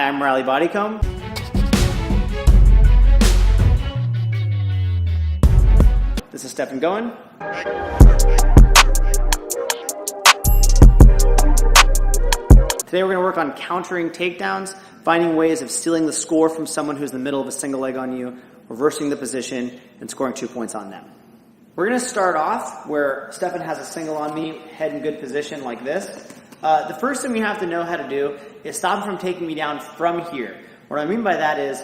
I'm Reilly Bodycomb. This is Stephen Goen. Today we're going to work on countering takedowns, finding ways of stealing the score from someone who's in the middle of a single leg on you, reversing the position, and scoring 2 points on them. We're going to start off where Stephen has a single on me, head in good position like this. The first thing we have to know how to do is stop him from taking me down from here. What I mean by that is,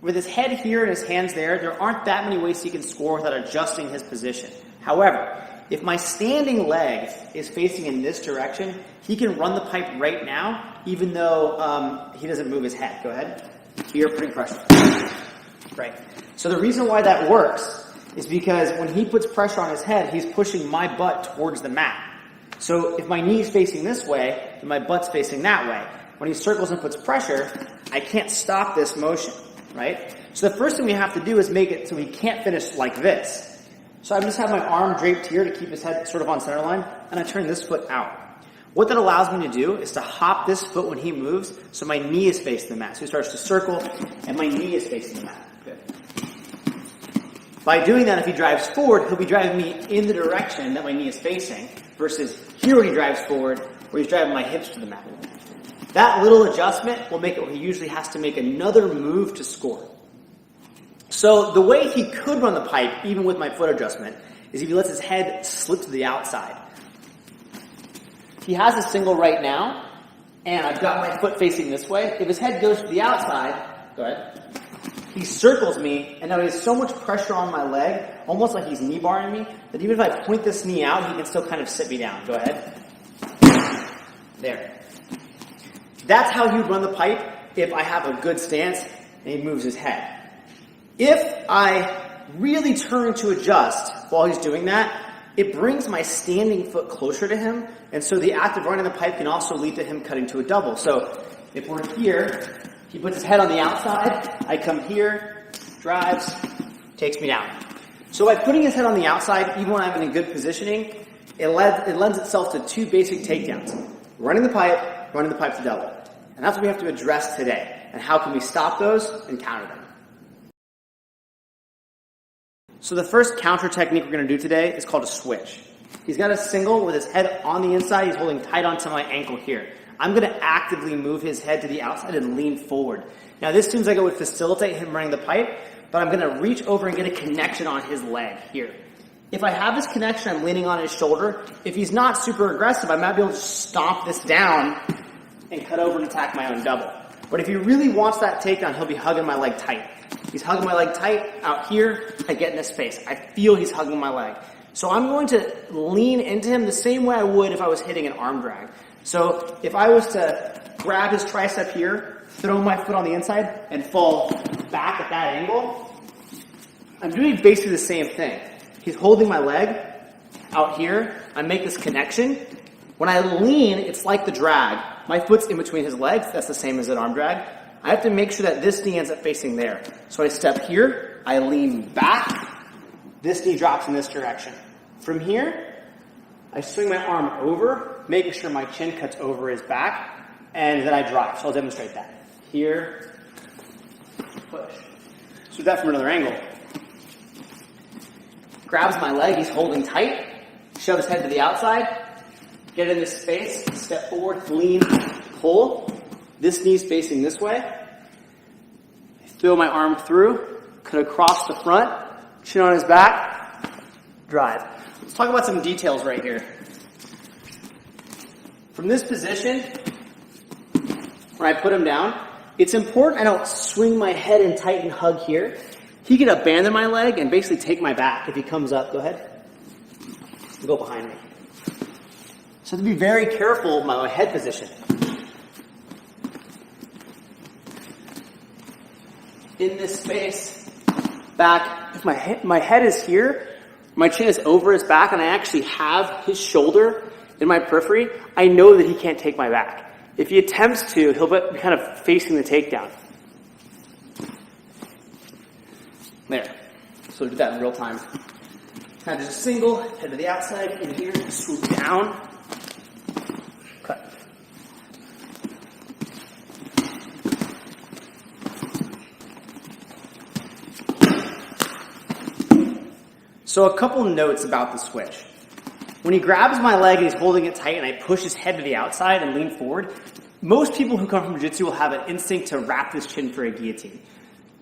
with his head here and his hands there aren't that many ways he can score without adjusting his position. However, if my standing leg is facing in this direction, he can run the pipe right now, even though he doesn't move his head. Go ahead. You're putting pressure. Right. So the reason why that works is because when he puts pressure on his head, he's pushing my butt towards the mat. So if my knee's facing this way, then my butt's facing that way. When he circles and puts pressure, I can't stop this motion, right? So the first thing we have to do is make it so he can't finish like this. So I just have my arm draped here to keep his head sort of on center line, and I turn this foot out. What that allows me to do is to hop this foot when he moves, so my knee is facing the mat. So he starts to circle, and my knee is facing the mat. Good. By doing that, if he drives forward, he'll be driving me in the direction that my knee is facing, versus here when he drives forward, where he's driving my hips to the mat. That little adjustment will make it where he usually has to make another move to score. So the way he could run the pipe, even with my foot adjustment, is if he lets his head slip to the outside. He has a single right now, and I've got my foot facing this way. If his head goes to the outside, go ahead, he circles me, and now he has so much pressure on my leg, almost like he's knee barring me, that even if I point this knee out, he can still kind of sit me down. Go ahead. There. That's how he would run the pipe if I have a good stance and he moves his head. If I really turn to adjust while he's doing that, it brings my standing foot closer to him, and so the act of running the pipe can also lead to him cutting to a double. So if we're here, he puts his head on the outside, I come here, drives, takes me down. So by putting his head on the outside, even when I'm in a good positioning, it lends itself to two basic takedowns. Running the pipe to double. And that's what we have to address today. And how can we stop those and counter them? So the first counter technique we're going to do today is called a switch. He's got a single with his head on the inside. He's holding tight onto my ankle here. I'm going to actively move his head to the outside and lean forward. Now this seems like it would facilitate him running the pipe, but I'm going to reach over and get a connection on his leg here. If I have this connection, I'm leaning on his shoulder. If he's not super aggressive, I might be able to stomp this down and cut over and attack my own double. But if he really wants that takedown, he'll be hugging my leg tight. He's hugging my leg tight out here. I get in his face. I feel he's hugging my leg. So I'm going to lean into him the same way I would if I was hitting an arm drag. So if I was to grab his tricep here, throw my foot on the inside, and fall back at that angle, I'm doing basically the same thing. He's holding my leg out here. I make this connection. When I lean, it's like the drag. My foot's in between his legs. That's the same as an arm drag. I have to make sure that this knee ends up facing there. So I step here. I lean back. This knee drops in this direction. From here, I swing my arm over, making sure my chin cuts over his back, and then I drive. So I'll demonstrate that. Here, push. So do that from another angle. Grabs my leg, he's holding tight, shove his head to the outside, get in this space, step forward, lean, pull. This knee's facing this way. I throw my arm through, cut across the front, chin on his back, drive. Let's talk about some details right here. From this position, when I put him down, it's important I don't swing my head and tight and hug here. He can abandon my leg and basically take my back if he comes up. Go ahead. Go behind me. So I have to be very careful of my head position. In this space, back, if my head is here, my chin is over his back, and I actually have his shoulder in my periphery, I know that he can't take my back. If he attempts to, he'll be kind of facing the takedown. There. So we'll do that in real time. Kind of just a single, head to the outside, in here, swoop down, cut. So a couple notes about the switch. When he grabs my leg and he's holding it tight and I push his head to the outside and lean forward, most people who come from Jiu-Jitsu will have an instinct to wrap this chin for a guillotine.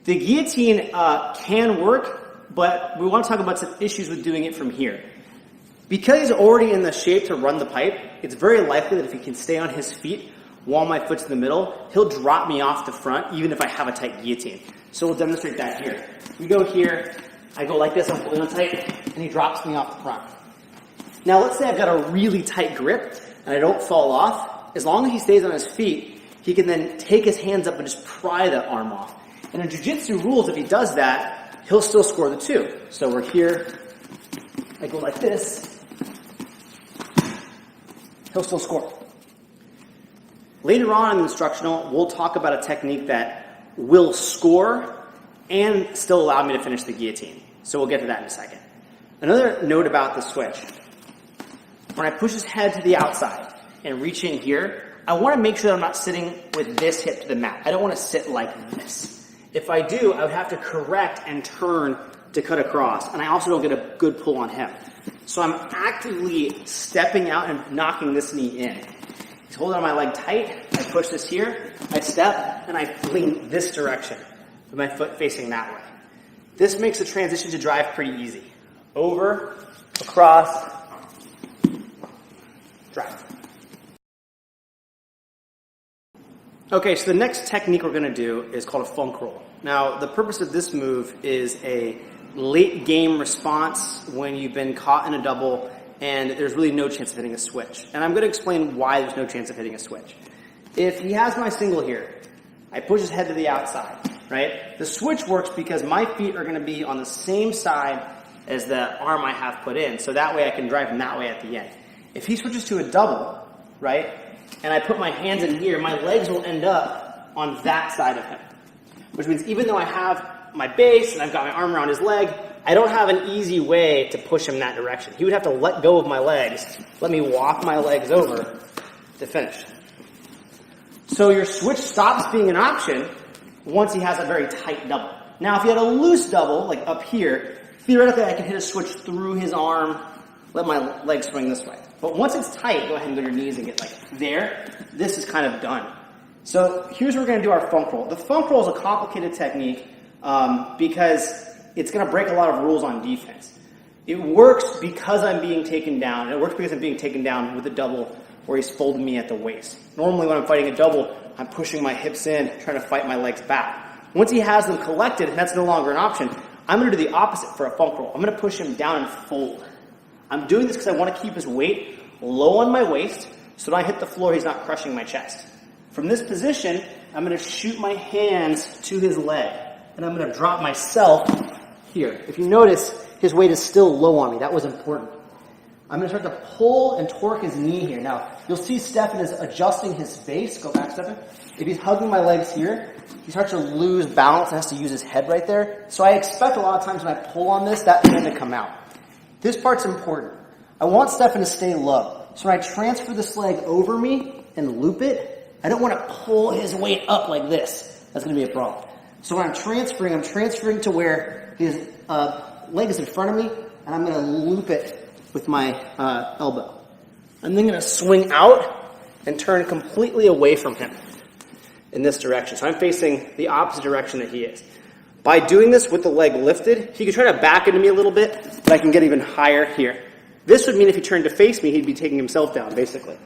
The guillotine can work, but we want to talk about some issues with doing it from here. Because he's already in the shape to run the pipe, it's very likely that if he can stay on his feet while my foot's in the middle, he'll drop me off the front even if I have a tight guillotine. So we'll demonstrate that here. We go here, I go like this, I'm holding on tight, and he drops me off the front. Now let's say I've got a really tight grip and I don't fall off. As long as he stays on his feet, he can then take his hands up and just pry the arm off. And in Jiu-Jitsu rules, if he does that, he'll still score the 2. So we're here, I go like this, he'll still score. Later on in the instructional, we'll talk about a technique that will score and still allow me to finish the guillotine. So we'll get to that in a second. Another note about the switch. When I push his head to the outside and reach in here, I want to make sure that I'm not sitting with this hip to the mat. I don't want to sit like this. If I do, I would have to correct and turn to cut across, and I also don't get a good pull on him. So I'm actively stepping out and knocking this knee in. He's holding on my leg tight, I push this here, I step, and I lean this direction with my foot facing that way. This makes the transition to drive pretty easy. Over, across, drive. Okay, so the next technique we're going to do is called a funk roll. Now, the purpose of this move is a late game response when you've been caught in a double and there's really no chance of hitting a switch. And I'm going to explain why there's no chance of hitting a switch. If he has my single here, I push his head to the outside, right? The switch works because my feet are going to be on the same side as the arm I have put in, so that way I can drive him that way at the end. If he switches to a double, right, and I put my hands in here, my legs will end up on that side of him. Which means even though I have my base and I've got my arm around his leg, I don't have an easy way to push him that direction. He would have to let go of my legs, let me walk my legs over to finish. So your switch stops being an option once he has a very tight double. Now if he had a loose double, like up here, theoretically I can hit a switch through his arm, let my leg swing this way. But once it's tight, go ahead and go to your knees and get like there. This is kind of done. So here's where we're going to do our funk roll. The funk roll is a complicated technique because it's going to break a lot of rules on defense. It works because I'm being taken down. It works because I'm being taken down with a double where he's folding me at the waist. Normally when I'm fighting a double, I'm pushing my hips in, trying to fight my legs back. Once he has them collected, and that's no longer an option, I'm going to do the opposite for a funk roll. I'm going to push him down and fold. I'm doing this because I want to keep his weight low on my waist so when I hit the floor, he's not crushing my chest. From this position, I'm going to shoot my hands to his leg, and I'm going to drop myself here. If you notice, his weight is still low on me. That was important. I'm going to start to pull and torque his knee here. Now, you'll see Stefan is adjusting his base. Go back, Stefan. If he's hugging my legs here, he starts to lose balance and has to use his head right there. So I expect a lot of times when I pull on this, that hand to come out. This part's important. I want Stefan to stay low. So when I transfer this leg over me and loop it, I don't want to pull his weight up like this. That's going to be a problem. So when I'm transferring to where his leg is in front of me, and I'm going to loop it with my elbow. I'm then going to swing out and turn completely away from him in this direction. So I'm facing the opposite direction that he is. By doing this with the leg lifted, he could try to back into me a little bit, but I can get even higher here. This would mean if he turned to face me, he'd be taking himself down, basically.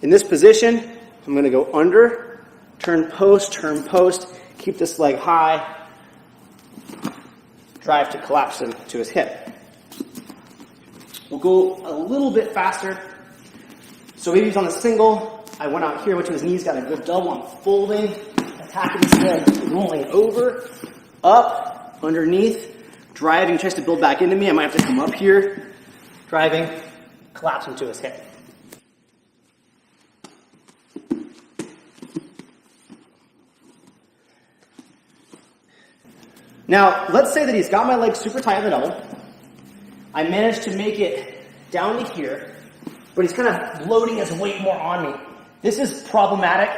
In this position, I'm going to go under, turn post, keep this leg high, drive to collapse him to his hip. We'll go a little bit faster. So maybe he's on a single. I went out here, went to his knees, got a good double. I'm folding, attacking his head, rolling over, up, underneath, driving, tries to build back into me. I might have to come up here, driving, collapse him to his hip. Now, let's say that he's got my leg super tight in the double. I managed to make it down to here, but he's kind of loading his weight more on me. This is problematic.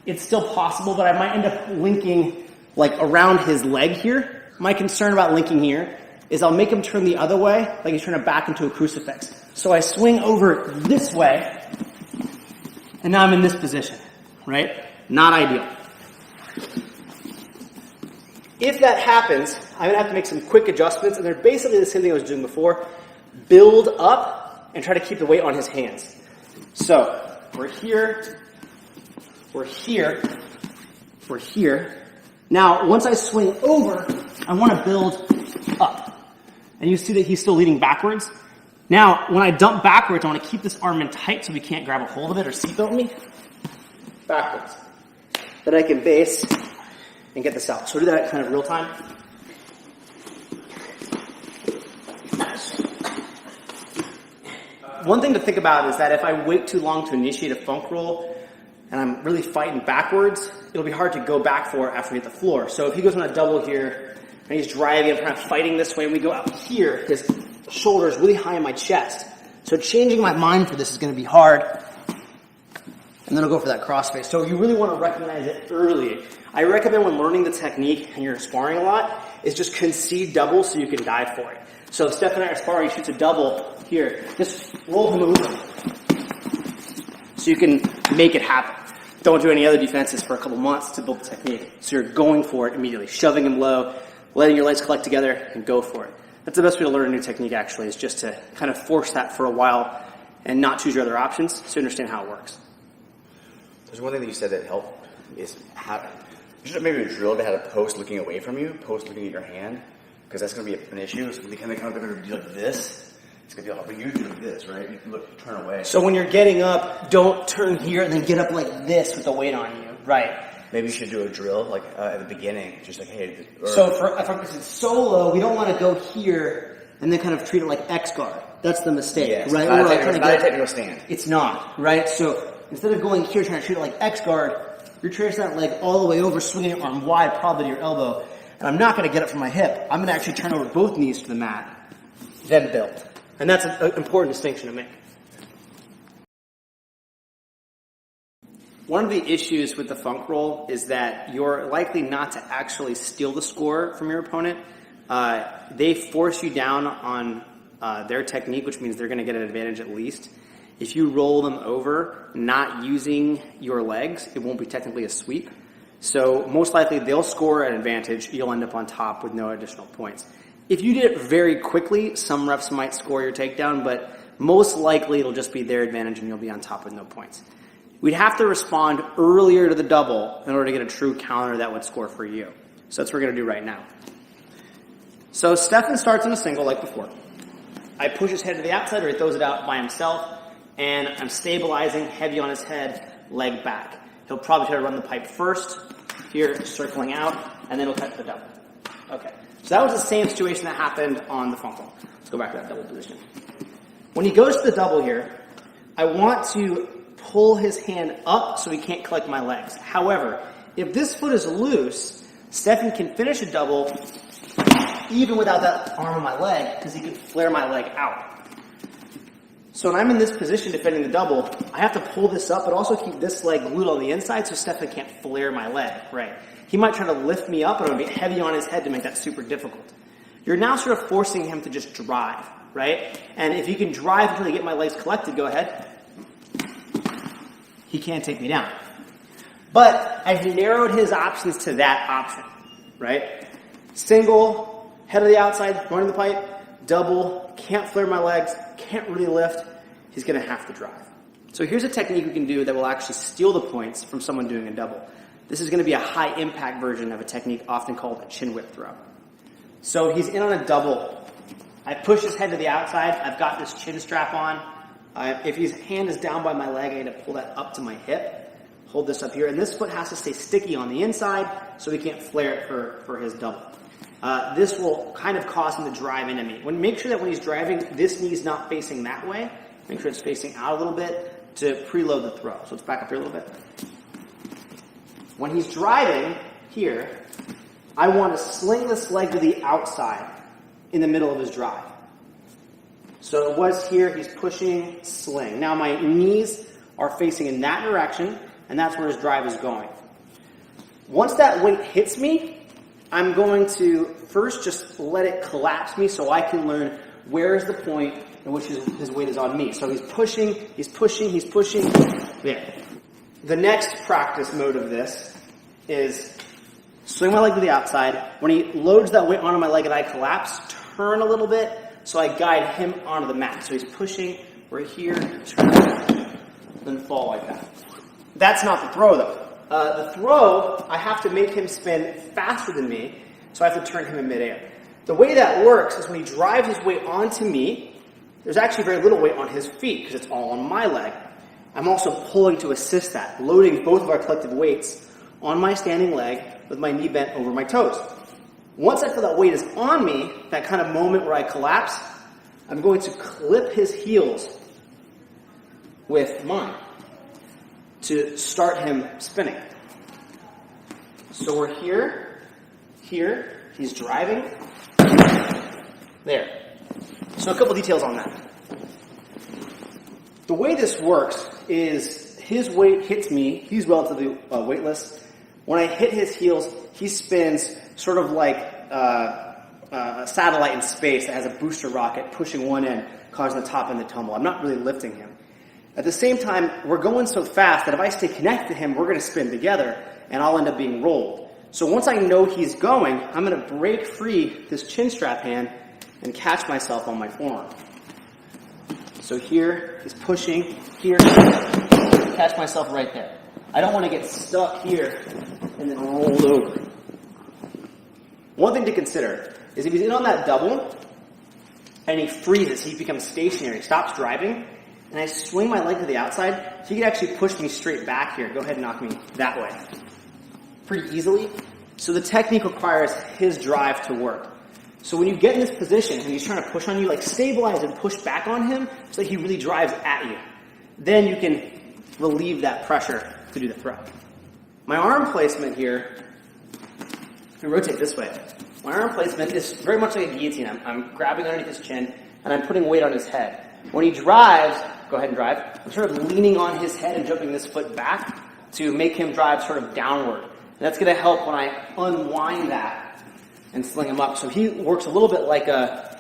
It's still possible, but I might end up linking like around his leg here. My concern about linking here is I'll make him turn the other way, like he's turning back into a crucifix. So I swing over this way, and now I'm in this position, right? Not ideal. If that happens, I'm gonna have to make some quick adjustments, and they're basically the same thing I was doing before. Build up and try to keep the weight on his hands. So we're here, we're here, we're here. Now, once I swing over, I want to build up. And you see that he's still leaning backwards. Now, when I dump backwards, I want to keep this arm in tight so he can't grab a hold of it or seatbelt me. Backwards. Then I can base and get this out. So we'll do that kind of real time. One thing to think about is that if I wait too long to initiate a funk roll and I'm really fighting backwards, it'll be hard to go back for it after we hit the floor. So if he goes on a double here and he's driving, I'm kind of fighting this way, and we go out here, his shoulder is really high in my chest. So changing my mind for this is going to be hard. And then I'll go for that crossface. So you really want to recognize it early. I recommend when learning the technique and you're sparring a lot is just concede double so you can dive for it. So if Steph and I are sparring, he shoots a double here. Just roll him over so you can make it happen. Don't do any other defenses for a couple months to build the technique. So you're going for it immediately, shoving him low, letting your legs collect together, and go for it. That's the best way to learn a new technique, actually, is just to kind of force that for a while and not choose your other options so you understand how it works. There's one thing that you said that helped is just maybe a drill to have a post looking away from you, post looking at your hand, because that's going to be an issue. It's going to be kind of going to do like this. It's going to be hard, but you do like this, right? You can turn away. So when you're getting up, don't turn here and then get up like this with the weight on you. Right. Maybe you should do a drill like at the beginning, just like, hey. So if it's solo, we don't want to go here and then kind of treat it like X guard. That's the mistake, yes, right? Not a technical stand. It's not, right? So instead of going here trying to treat it like X guard, you're tracing that leg all the way over, swinging your arm wide, probably to your elbow. And I'm not going to get up from my hip. I'm going to actually turn over both knees to the mat, then build. And that's an important distinction to make. One of the issues with the funk roll is that you're likely not to actually steal the score from your opponent. They force you down on their technique, which means they're going to get an advantage at least. If you roll them over, not using your legs, it won't be technically a sweep. So most likely they'll score an advantage. You'll end up on top with no additional points. If you did it very quickly, some refs might score your takedown, but most likely it'll just be their advantage and you'll be on top with no points. We'd have to respond earlier to the double in order to get a true counter that would score for you. So that's what we're going to do right now. So Stefan starts in a single like before. I push his head to the outside or he throws it out by himself, and I'm stabilizing heavy on his head, leg back. He'll probably try to run the pipe first, here circling out, and then he'll cut the double. Okay. So that was the same situation that happened on the funk roll. Let's go back to that double position. When he goes to the double here, I want to pull his hand up so he can't collect my legs. However, if this foot is loose, Stefan can finish a double even without that arm on my leg because he can flare my leg out. So when I'm in this position defending the double, I have to pull this up but also keep this leg glued on the inside so Stefan can't flare my leg, right? He might try to lift me up, and I'm going to be heavy on his head to make that super difficult. You're now sort of forcing him to just drive, right? And if you can drive until you get my legs collected, go ahead. He can't take me down. But I've narrowed his options to that option, right? Single, head of the outside, running the pipe, double, can't flare my legs, can't really lift. He's going to have to drive. So here's a technique we can do that will actually steal the points from someone doing a double. This is going to be a high-impact version of a technique often called a chin whip throw. So he's in on a double. I push his head to the outside. I've got this chin strap on. If his hand is down by my leg, I need to pull that up to my hip. Hold this up here. And this foot has to stay sticky on the inside so he can't flare it for his double. This will kind of cause him to drive into me. Make sure that when he's driving, this knee's not facing that way. Make sure it's facing out a little bit to preload the throw. So let's back up here a little bit. When he's driving here, I want to sling this leg to the outside in the middle of his drive. So it was here, he's pushing, sling. Now my knees are facing in that direction, and that's where his drive is going. Once that weight hits me, I'm going to first just let it collapse me so I can learn where is the point in which his weight is on me. So he's pushing, he's pushing, he's pushing. There. The next practice mode of this is swing my leg to the outside. When he loads that weight onto my leg and I collapse, turn a little bit so I guide him onto the mat. So he's pushing, we're here, turn, then fall like that. That's not the throw though. The throw, I have to make him spin faster than me, so I have to turn him in midair. The way that works is when he drives his weight onto me, there's actually very little weight on his feet because it's all on my leg. I'm also pulling to assist that, loading both of our collective weights on my standing leg with my knee bent over my toes. Once I feel that weight is on me, that kind of moment where I collapse, I'm going to clip his heels with mine to start him spinning. So we're here, he's driving, there. So a couple details on that. The way this works is his weight hits me, he's relatively weightless. When I hit his heels, he spins sort of like a satellite in space that has a booster rocket pushing one end, causing the top end to tumble. I'm not really lifting him. At the same time, we're going so fast that if I stay connected to him, we're going to spin together, and I'll end up being rolled. So once I know he's going, I'm going to break free this chin strap hand and catch myself on my forearm. So here, he's pushing, here, catch myself right there. I don't want to get stuck here and then rolled over. One thing to consider is if he's in on that double and he freezes, he becomes stationary, stops driving, and I swing my leg to the outside, he could actually push me straight back here. Go ahead and knock me that way. Pretty easily. So the technique requires his drive to work. So when you get in this position and he's trying to push on you, like stabilize and push back on him so that he really drives at you. Then you can relieve that pressure to do the throw. My arm placement here, if we rotate this way, my arm placement is very much like a guillotine. I'm grabbing underneath his chin and I'm putting weight on his head. When he drives, go ahead and drive, I'm sort of leaning on his head and jumping this foot back to make him drive sort of downward. And that's going to help when I unwind that and sling him up. So he works a little bit like a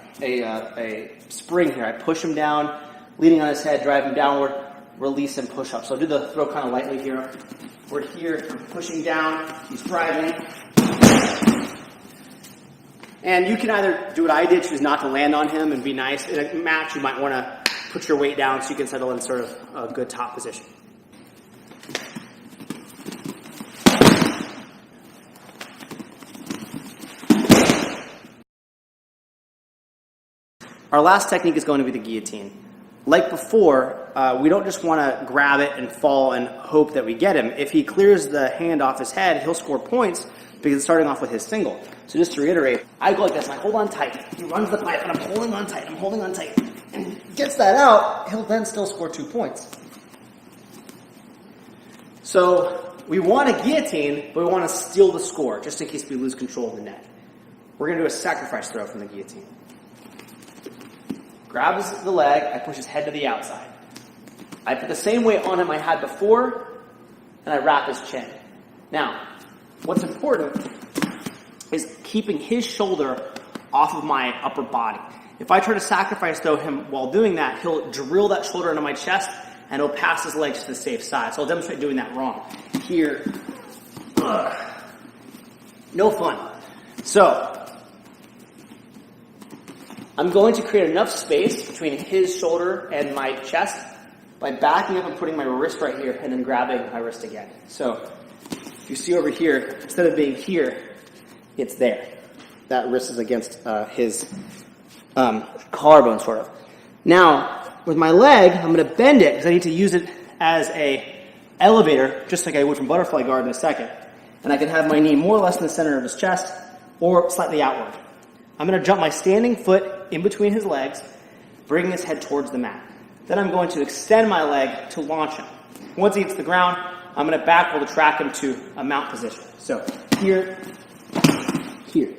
spring here. I push him down, leaning on his head, drive him downward, release and push up. So I'll do the throw kind of lightly here. We're here, I'm pushing down, he's driving. And you can either do what I did, choose not to land on him and be nice. In a match, you might want to put your weight down so you can settle in sort of a good top position. Our last technique is going to be the guillotine. Like before, we don't just want to grab it and fall and hope that we get him. If he clears the hand off his head, he'll score points because it's starting off with his single. So just to reiterate, I go like this and I hold on tight. He runs the pipe and I'm holding on tight, and gets that out, he'll then still score 2 points. So we want a guillotine, but we want to steal the score just in case we lose control of the net. We're going to do a sacrifice throw from the guillotine. Grabs the leg, I push his head to the outside. I put the same weight on him I had before, and I wrap his chin. Now, what's important is keeping his shoulder off of my upper body. If I try to sacrifice throw him while doing that, he'll drill that shoulder into my chest, and he'll pass his legs to the safe side. So I'll demonstrate doing that wrong. Here, no fun. So, I'm going to create enough space between his shoulder and my chest by backing up and putting my wrist right here and then grabbing my wrist again. So, if you see over here, instead of being here, it's there. That wrist is against his collarbone, sort of. Now, with my leg, I'm going to bend it because I need to use it as a elevator, just like I would from butterfly guard in a second. And I can have my knee more or less in the center of his chest or slightly outward. I'm going to jump my standing foot in between his legs, bringing his head towards the mat. Then I'm going to extend my leg to launch him. Once he hits the ground, I'm going to back roll to track him to a mount position. So here, here.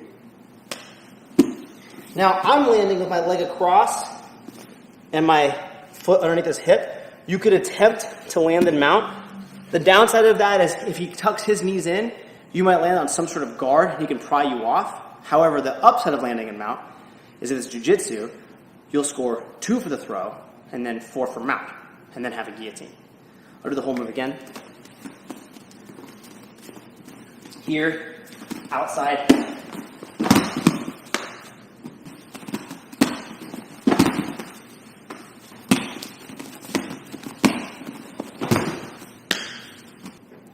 Now I'm landing with my leg across and my foot underneath his hip. You could attempt to land and mount. The downside of that is if he tucks his knees in, You might land on some sort of guard and he can pry you off. However, the upside of landing in mount is if it's jiu-jitsu, you'll score 2 for the throw and then 4 for mount, and then have a guillotine. I'll do the whole move again. Here, outside.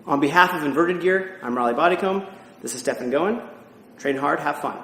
On behalf of Inverted Gear, I'm Reilly Bodycomb. This is Stefan Goen. Train hard, have fun.